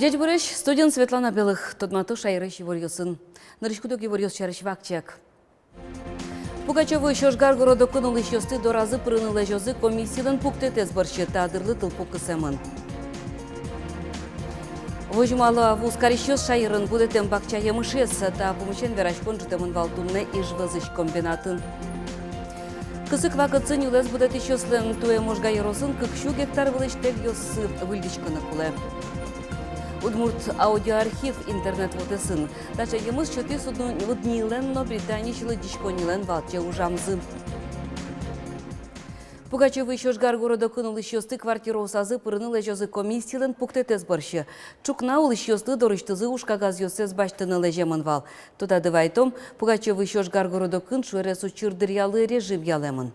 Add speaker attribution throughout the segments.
Speaker 1: Дядь Буреш, студент Светлана Белых, Тодмату Шайрыш Ворьосын. Нарышкудок Ворьос Чарыш Вакчак. Пугачёвы Шошгар города кынылы шёсты до разы прынылы жозы комиссиялын пуктетес баршы тадырлы тылпу кысымын. Вожмалы вуз каришёс шайырын будетем бакча емышес, та помощен верашкон житемын валтунны ижвызыш комбинатын. Кысык вакытсын юлес будет еще слен туе можга яросын кыкшу гектар вылыштек ёсы выльдичканы куле. Удмурт аудиоархив интернет вотесын. Даже емыз чоты судну вуднилен, но Британия шилы дичконилен валче ужамзы. Пугачёвы Шошгар города кынылы шёсты квартиру сазы пырынылы жозы комиссиялын пуктетес баршы. Чукна улы шёсты дорыштызы ушкагаз ёсес баштынылы жемын вал. Туда дывайтом Пугачёвы Шошгар города кын шуэресу чырдырялы режим ялемын.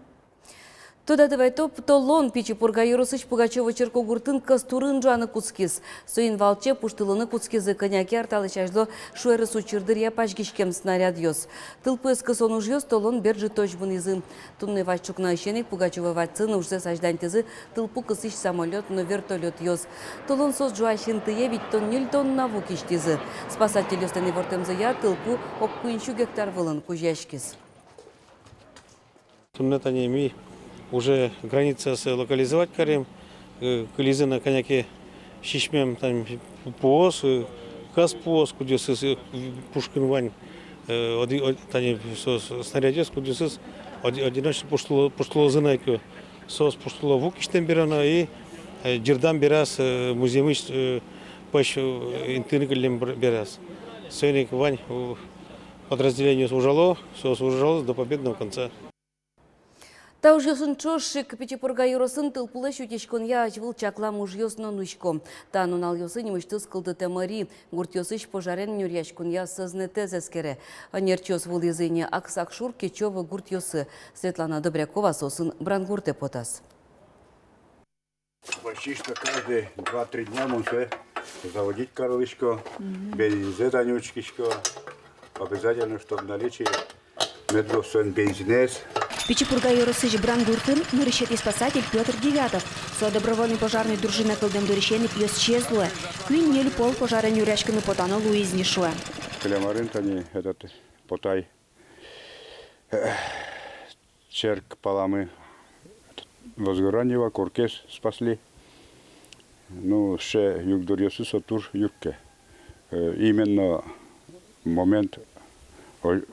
Speaker 1: Туда дывайтоп толон пичи пурга юрысыч Пугачёвы черко гуртын кастурын жуаны куцкиз. Соин валче пуштылыны куцкизы коняки арталы чажло шуэресу чырдыря пачгишкем снаряд ёс. Тылпы эскысон уж ёс толон бержи точбын изы. Тунны ваччукна ищенек Пугачёвы ватцыны ужзе саждантизы тылпу кысыч самолет, но вертолет ёс. Толон сос жуащин тые ведь тон ниль тон наву киштизы. Спасатель ёстаны вортемзы я тылпу опкуинчу гектар вылын кужяшкиз.
Speaker 2: Туннета не ми. Уже граница локализовать карем, колизы на коняке шишмем там поос, каз поос, куда с пушкин вань, тани снарядес, куда с одиночный пошло занайку, сос пошло вукиштем берана и джердам берас музеемыш паш интенгалем берас. Сойник вань подразделение ужало, сос ужало до победного конца.
Speaker 1: Та уж ёсын чошик пичипурга юросын тылпулы шутечкон я ажвыл чаклам уж ёсно нучко. Та нунал ёсы немыштыз кылды темари. Гурт ёсыш пожарен нюрячкон я сознете зескере. Анерчёс выл языне аксак шур кечёвы гурт ёсы. Светлана Добрякова сосын брангурте потас.
Speaker 3: Почти что каждые 2-3 дня можно заводить коровочку, бензин анючкичко. Обязательно, чтобы в наличии медловсон бензинес.
Speaker 4: Пичипурга юрысыч брангуртын нырышет и спасатель Петр Девятов. Со добровольной пожарной дружины кылдем дурещены пьес чезлуэ. Квин нель пол пожара нюряшканы потана луизнишуэ.
Speaker 3: Клямарын тани этот потай черк паламы возгораньева куркес спасли. Ну, ше юг дурьёсы сотур югке. Именно момент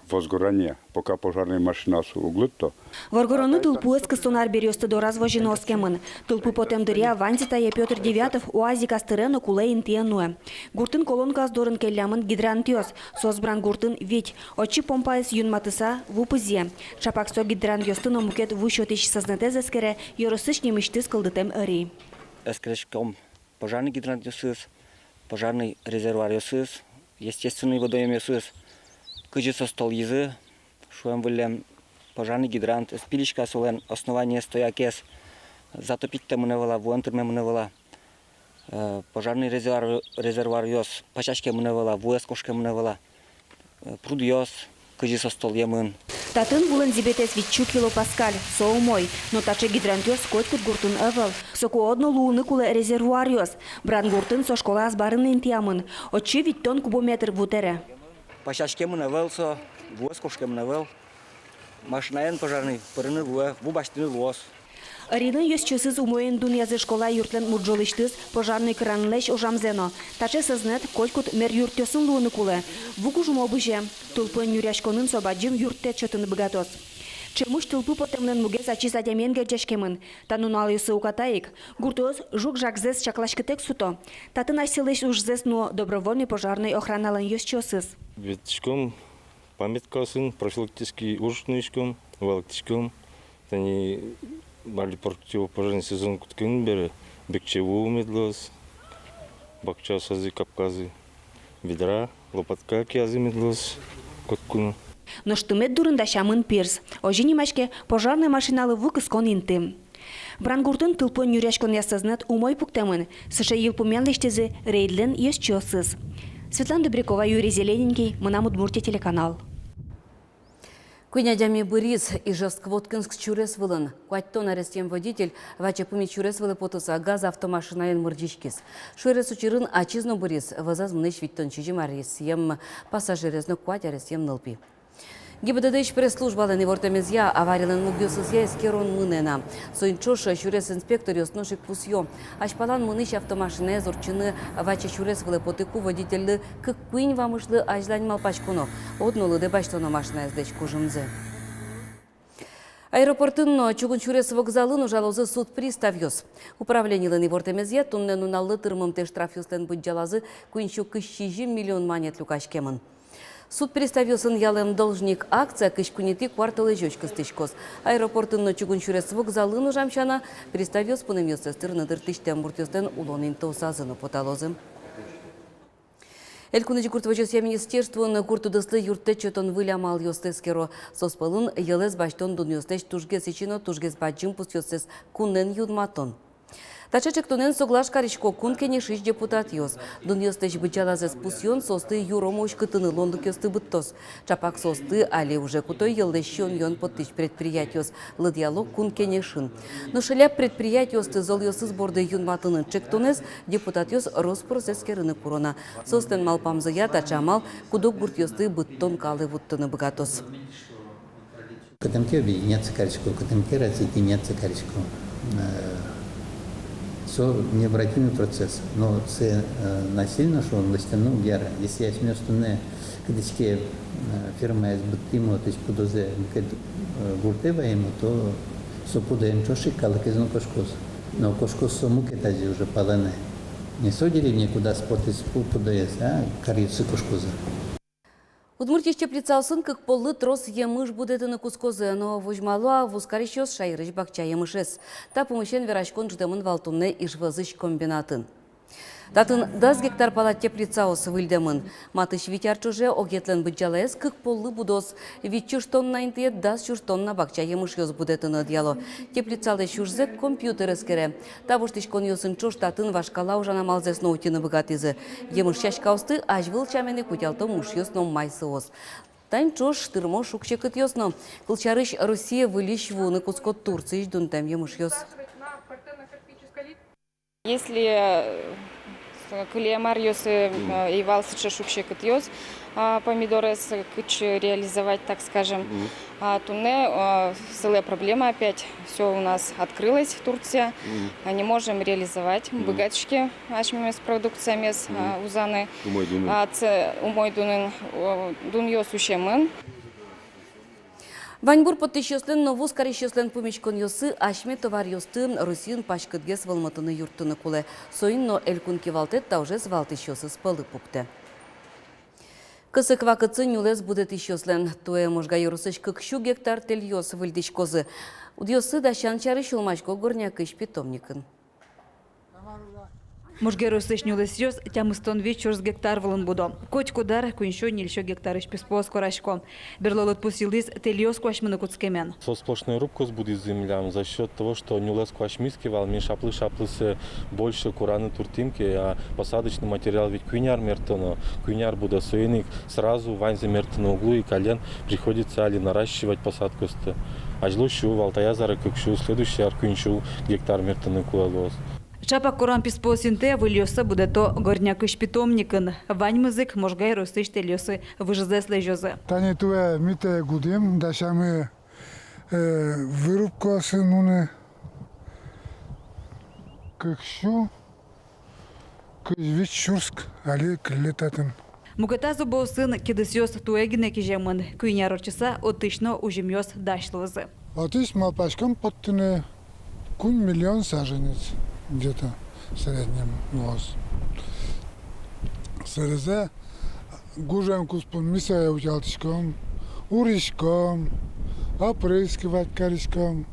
Speaker 3: возгорания, пока пожарная машина углытто.
Speaker 4: Варгорону тылпу эскыстонар берёсты до развожиноскемын. Тылпу потем дыря ванзитая Петр Девятов уази кастерену кулейн тенуэ. Гуртын колонка сдорын келлямын гидрантёс. Созбран гуртын ведь. Очи помпаес юнматыса вупызе. Чапаксто гидрантёстын омукет вущотыч сознатезескере юрысыч немыштыз кылдытем ыри.
Speaker 5: Эскрешком пожарный гидрантёсыз, пожарный резервуар ёсыз, естественный водоем ёсыз. Кыжысы стол езы, шуем вылем пожарный гидрант, спилишка солен, основание стоякес, затопить-то мынывала, вуэнтырме мынывала, пожарный резервуар ёс, пачашке мынывала, вуэскошке мынывала, пруд ёс, кыжысы стол емын.
Speaker 4: Татын булын зибетес витчу килопаскаль, соумой, но таче гидрантёс коткут гуртун эвел. Соку одно лууны куле резервуар ёс, бран гуртын со школа азбарын интиямын, очи виттон кубометр вутере.
Speaker 5: Пачашке мынывелсо, вуэскошке мынывел, машинаен пожарный, пырыны вуэ, вубаштыны луос.
Speaker 4: Арина ёс чысыз умоен дунязы школа юртлен мурджолыштыз пожарный кранлеш ожамзено. Таче сознет колькут мер юртёсын лууны куле. Вукужум обыже, тулпын юряшконын собаджим юртте чотын быгатос. Чемуш тулпу потемлен муге зачи задямен герджешкемын. Танунал юсы укатаик. Гуртоз жук жакзес чаклашкытек суто. Татын айсылыш ужзес но добровольный пожарный охраналан ёс чосыз.
Speaker 6: Ветчком, памяткасын, профилактический ужинышком, валактичком. Тани бали противопожарный сезон куткин бере, бекчеву медлос, бакча сазы капказы, ведра, лопатка кязы медлос, коткуну.
Speaker 4: Но штымет дурында шамын пирс. Ожини машке пожарный машиналы вукыскон интым. Брангуртын тылпын юряшкон ясазнат умой пуктамын. Сыше елпуменлештезы рейдлен ёс чосыз. Светлана Добрякова, Юрий Зелененький, Мынам Удмуртия телеканал.
Speaker 1: Куйнядями Борис и Жестквоткинск чуресвылын. Куаттон арестем водитель, вача пуми чуресвылы потуса газ автомашинаен мурдичкис. Шуэрес учерын ачизно Борис, вазаз мыныш виттон чижим арестем пассажирезно куать арестем нылпи. ГИБДД пресс-службален и вортамезья аварилен мугиосызья эскерон мынена. Соинчоша чурес инспектор ёсношик пусьё. Ашпалан мыныш автомашине зорчыны вача чурес вылепотыку водительды кык куинь вамышлы ажлань малпачкуно. Однолы дебаштоно машина эздеч кужымзы. Аэропортын чугун чурес вокзалын ужалозы суд приставьёс. Управлениялын и вортамезья туннену наллы тырмым те штраф юстен будь-жалазы куинчу 100 миллион монет люкашкемын. Суд приставился ялем должник акция кышкунити кварталы жёчка стычкос. Аэропортын чугун чурес вокзалын ужамчана приставил спуным ёсестыр надыр тыштен буртёстен улонин тоусазыны поталозым. Элькунычы куртвачосия министерствон куртудыслы юрттечетон вылямал ёстескеро. Соспалын елес баштон дун ёстеч тужгес ичино тужгес баджим пус ёстес куннен юдматон. Тачачек тунен соглаш каришко кун кенешиш депутат ёс. Дун ёстеч бычалазес пусьон состы юромош кытыны лондук ёсты быттос. Чапак состы али уже кутой елдещен ён подтыч предприятиос. Лыдьялок кун кенешин. Но шеляп предприятиосты зол ёсы сборды юнматынын чек тунес депутат ёс роспроцесскерыны курона. Состен малпамзыя тачамал кудок гурт ёсты быттон калы вуттыны быгатос.
Speaker 7: Кытымке объединяться каричко, кытымке разъединяться каричко. Все необратимый процесс, но це насильно, що он листянув яра. Если я смею, не кадички фирма є збитимо, тись подозе, кад гуртиваємо, то все подаємо чошик, але кизно кошкос. Но кошкос сому китазі вже палене. Не соділі нікуди спортись подається, а кар'юси кошкоза.
Speaker 1: Удмуртище теплица как полы трос емыш будетыны кускозы, но вожмалуа вускарищос шайрыш бакча емышес. Та помещен верашкон ждемын валтунне ишвазыш комбинатын. Татын 10 гектар палат теплица выльдемын. Матыш витярчуже огетлен быджалес как полы будос. Вит чуштонна интие 10 чуштонна бакча емыш ёс будетыны дьяло. Теплицалы шурзе компьютер эскере. Тавуштышкон ёсын чуш татын вашкала ужана малзес ноутины богатызы. Емыш чашкаусты ажвыл чамены кутялто муш ёсном майсы ос. Тань чош тырмо шукчекыт ёсно. Кылчарыш Россия вылищ вуны кускот Турции ждунтем емыш ёс.
Speaker 8: Если клеемар ёсы и валсыча шукчекыт ёс, помидоры кыч реализовать, так скажем, туне целая проблема опять. Все у нас открылось, Турция. Не можем реализовать богаточки нашими с продукциями с узаны. Умой дун ёс ущемын.
Speaker 1: Ваньбур подтыщеслен, но вуз карищеслен помечкон ёсы, ашме товар ёсты, Русин пашкытгес валматыны юрттыны куле. Соин, но элькун кивалтет, та уже звалтыщесы спалы пукте. Кысык вакытсы нюлес будет ищеслен. Туэ можга юрусыч кыкшу гектар тель ёс выльдыч козы. Удьёсы дащан чары шулмачко горнякыш питомникын.
Speaker 4: Можгерусыш нюлес ёс, тямыстон вечер с гектар вылын будо. Коть кудар, куиншо нильшо гектарыш песпос корашко. Берлолот пусилдис тель ёс квашмыны куцкемен.
Speaker 6: Со сплошной рубкос будет землям за счет того, что нюлес квашмиски валми шаплысы больше кураны туртимки, а посадочный материал ведь куиняр мертоно. Куиняр будет соиник сразу ванзе мертоно углу и колен приходится али наращивать посадку. Ажлущу, валтаязара кыкшу, следующий аркуиншу гектар мертоны куэлос.
Speaker 4: Чапак куран писпосинте выльёсы буде то горнякыш питомникын. Вань мызык можгай ростыш тель ёсы выжызес лежозы.
Speaker 9: Тане туе мите гудем, дашаме вырубка сынуны кыкшу, кыжвичурск, али клетатын.
Speaker 4: Мукатазу был сын кидысёс туэгине кижемын. Куинярочыса отышно ужимёс дашлозы.
Speaker 9: Атыш малпачкам подтыны 1 миллион саженец. Где-то в среднем нос. Срезе гужем куспун мисая утялтышком, уришком, опрыскивать коришком,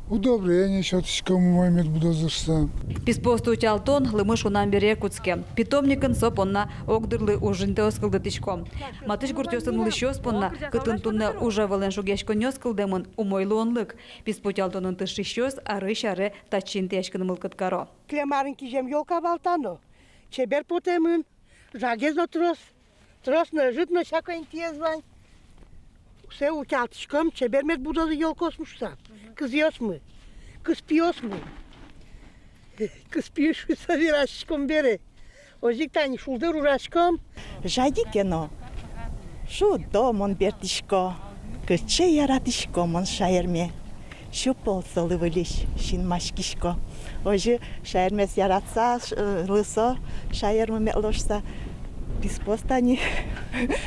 Speaker 9: удобрение щеточком мой медбудозышса.
Speaker 4: Писпосту утялтон лымыш унан бере куцке. Питомникын соп онна огдырлы ужинте оскылдытышком. Матыш гуртёсын лыщёс понна кытын тунне уже вален шугешкон ёскылдемын умойлы онлык. Писпо утялтонын тышышёс ары-шары тачин тешкын мылкыткаро.
Speaker 10: Клемарынки жем ёлка балтано. Чебер потемын, жагезно трос, трос на житно всякое интересное. Все учалтышком, çebermet budalı yol kosmuşsa. Kızıyoruz mu? Kız piyos mu? Kız piyuşuysa bir aşkım beri. Ojik tani şuldur uğraşkım.
Speaker 11: Жадикено, шу домон бертишко, кыче яратишко мон шаерме. Шу полсолы вылиш, шин машкишко. Ожи шаермес яратса, лысо, шаерме метлошса. Биспостани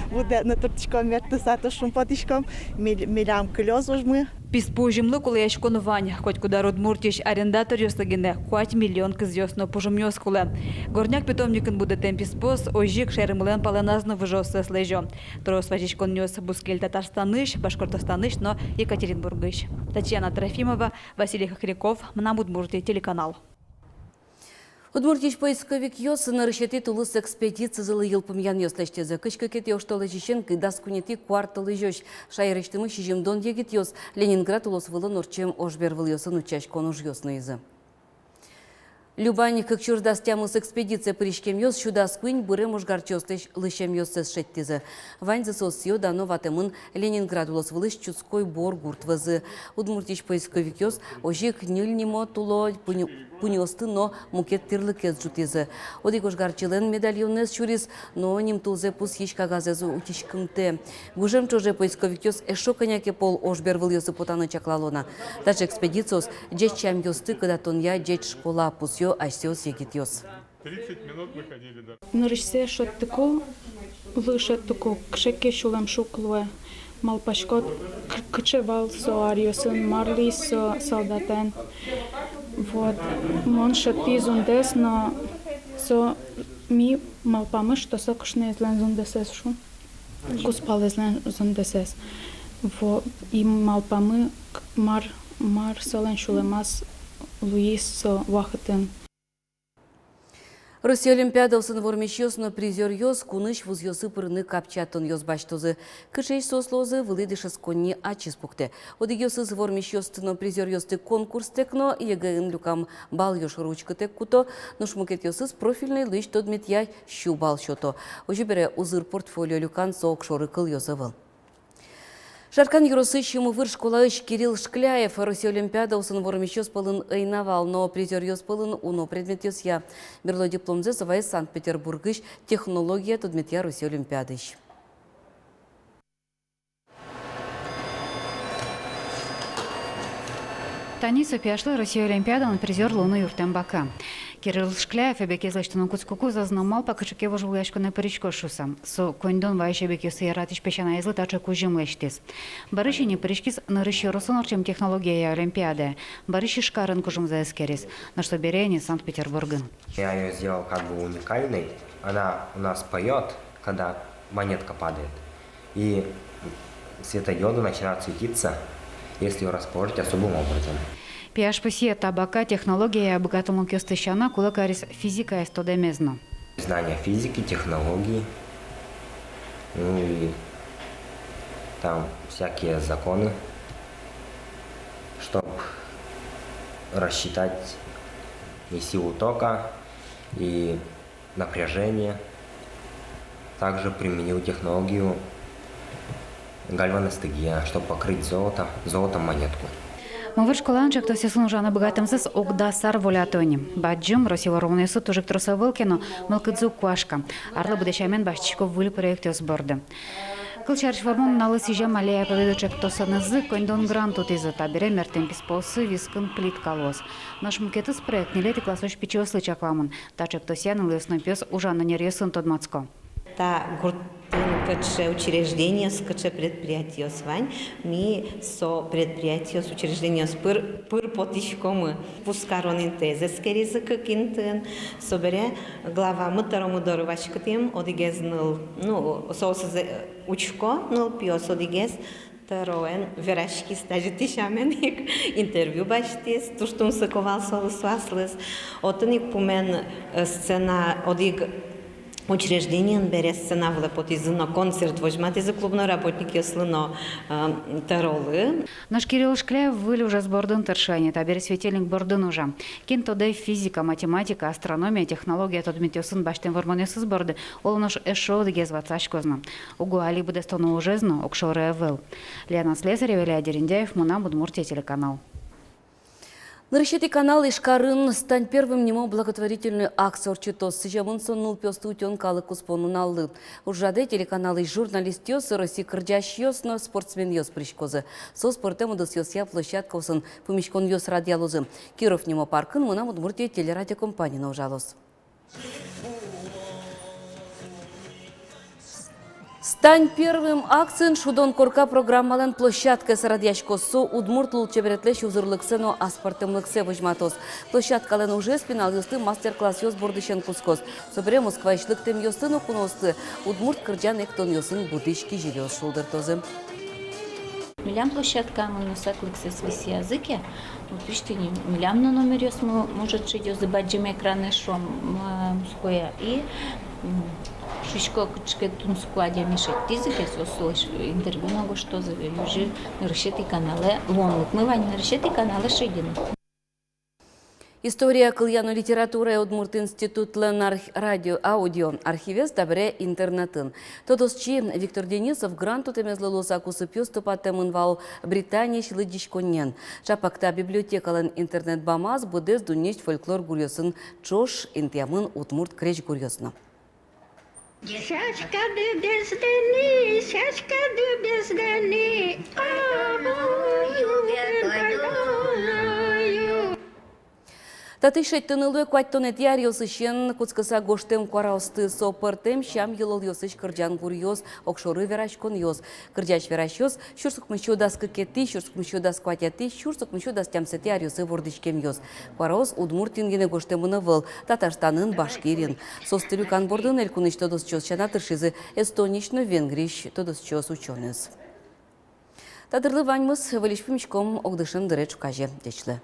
Speaker 11: буде на туртишко мертысато шумпотишком, милям клёзужмы.
Speaker 4: Писпожимлы кулаяшкон вань, хоть куда родмуртиш арендатор ёслагене, хоть миллион кыз ёсно пожумёс куле. Горняк питомникын буде темписпос, ожик шермлен паленазно выжосы слежо. Трос вачишкон нёс Бускель Татарстаныш, Башкортостаныш, но Екатеринбургыш. Татьяна Трофимова, Василий Хохряков, Мнамудмуртия, телеканал.
Speaker 1: Удмуртич поисковик йос на решети тулус экспедиции залы елпымян йослештезе. Кычка кет йоштолы жишен кыдас кунети кварталы жөш. Шайрештымы шижимдон егит йос. Ленинград улос вылын орчем ожбервыл йосын учаш конуш йосны изы. Любани как чурдас тямус экспедиция пришкем йос чудас куин бурем ужгарчостыш лышем йосес шеттезе. Ваньзы сосио дано ватемын Ленинград улос вылыш чудской бор гуртвазы. Удмуртич поисковик йос ожик нюльнимо туло пуньосты, но мукет тирлыкез жутезы. Одик ужгарчилен медальонез чурис, но ним тулзе пус ешка газезу утишкымте. Гужем чоже поисковик йос эшо коняке пол ожбервыл йосы потаны чаклалона. Даже экспедициос джеч чам йосты, когда тонья джеч школа пус Айсиос егитьос.
Speaker 12: 30 минут мы ходили, да.
Speaker 13: Нарышсе шот тако, лыше тако, кшеке шулам шуклуе, малпашкот, кчевал со ариосын, марли со солдатен. Вот, мон шати зундес, но со ми малпамы, что сокшне излен зундесес шу. Куспал излен зундесес. Вот, и малпамы мар солен шулемас Луис со вахтен.
Speaker 1: Россия Олимпиада усын вормещёс, но призер йос куныш вуз йосы пырны капчатон йос баштозы. Кышеш сослозы вылыдышес конни ачис пукте. Одигёсыз вормещёс, но призер йосты конкурс текно, егын люкам бал йош ручка тек куто, но шмукет йосыз профильный лыш тодмет я щу бал шото. Ожи бере узыр портфолио люкан соок шоры кыл йозы выл. Шаркан юросыщему выр школаыш Кирилл Шкляев Россия Олимпиада усын вормещёс пылын ыйнавал, но призер йос пылын уно предмет йос я. Берло дипломзе савай Санкт-Петербургыш технология тодмет я Россия Олимпиадыш.
Speaker 14: Таниса пяшла Россия Олимпиада на призер Луны юртем бака. Кирилл Шкляев обеки что на куцкуку зазнамал, пока чеке вожгуяшку на паричко шуса. Со кондон вайше беки сыяратиш пешана излы тача кужим лештис. Барыши не паричкис на рыщи росонорчем технология Олимпиады. Барыши шкарен кужим заэскерис, на что берени Санкт-Петербургын.
Speaker 15: Я ее сделал как бы уникальной. Она у нас поет, когда монетка падает. И светодиоды начинают светиться, если ее расположить особым образом.
Speaker 14: Пиаш паси табака технология обогатому кёстыщана кулакарис физика истодемезно.
Speaker 15: Знания физики, технологии, ну и там всякие законы, чтобы рассчитать и силу тока, и напряжение. Также применил технологию гальваностегия, чтобы покрыть золотом монетку.
Speaker 14: Мовыр школанчик то сесун жана богатымсыз огдасар волятони. Баджым Россия ровнесу тужик тросовылкино мылкыдзу куашка. Арлы будешамен башчико выль проекте сборды. Кылчарч формун налы сижем алея поведучек тосанызы кондон грантут изы табире мертем писпосы вискын плиткалос. Наш мукетыс проект нелети классош пичослы чакламын. Тачек тосян лесной пес ужана нерьесын тодмацко.
Speaker 16: Та каче учреждение с каче предприятие свань ми со предприятие с учреждение с пыр потишком пускаронин тезе скеризы какинтен собере глава мытарому дорвачкатем одигезнул соус учко нул пиос одигез тароен верашки стажи тишаменик интервью баштис туштум саковал солус васлес отник помен сцена одиг учреждениен бере сцена влепот изына концерт возьмат из клубно работник яслыно таролы.
Speaker 14: Наш Кирилл Шкляев выль уже с бордын тершани, табери светильник бордын уже. Кин тодай физика, математика, астрономия, технология тот метеосын баштен вормонесыз борды, ол наш эшо дегез вацашкозна. Угу али буде стону ужезно, окшоры эвел. Лена Слесарева, Илья Дерендяев, Мунам, Удмуртия, телеканал.
Speaker 1: На решете канал Ишкарын стань первым нему благотворительную акцию Орчитос. Сижамын соннул пёсты утен калы куспону налды. Ужаде телеканалы журналист ёс, Россия кырджаш ёс, но спортсмен ёс пришкозы. Со спортем удос ёс я площадка усын помещкон ёс радиалузы. Киров нему паркын мына Удмуртия телерадиокомпания на ужалос. Стань первым акциян шудон корка программалан площадка сарадьяшкосо Удмурт лучеберетлеш узырлыксено аспартымлыксе вожматос. Площадкалан уже спинал ёсты мастер-класс ёс бордышен кускос. Собере Москва ишлыктем ёстын окуносты. Удмурт кырджан эктон ёсын будышки живёс шулдыртозы.
Speaker 17: Милям площадка мы носаклыксе свиси языки. Вот видите, милям на номер ёс может жить ёс забаджим экраны шом мускоя и Шишко кучке тун складя мешать тизыке сослыш интервью много что за уже решеты каналы лонлык мы вань решеты каналы шидин.
Speaker 1: История кыльяну литературы Удмурт институт радио аудио архивес добре интернетін. Тодосчи Виктор Денисов гранту темезлылоса кусып ступатемын вал Британия шилыдишконен. Шапакта библиотекалын интернет бамаз будез дунеш фольклор гурьосын чош интиямын Удмурт креш гурьосына.
Speaker 18: Шашка бездени,
Speaker 1: Таты шеттінілі куаттонет яр йосышен куцкыса гоштем куараусты сопыртем шам йылыл йосыш кырджан гурьос, окшоры верашкон йос. Кырджач вераш йос, шурсук мыщу дас кыкети, шурсук мыщу дас куатяти, шурсук мыщу дас тямсети яр йосы вордышкем йос. Куараус Удмуртингене гоштемыны выл, Татарстанын Башкирин. Состырю канбордын элькуныш тодос чос чана тыршизы эстонично венгриш тодос чос ученыз. Тадырлы ваньмыз вылишпимчком огдышын дыреч каже дечлы.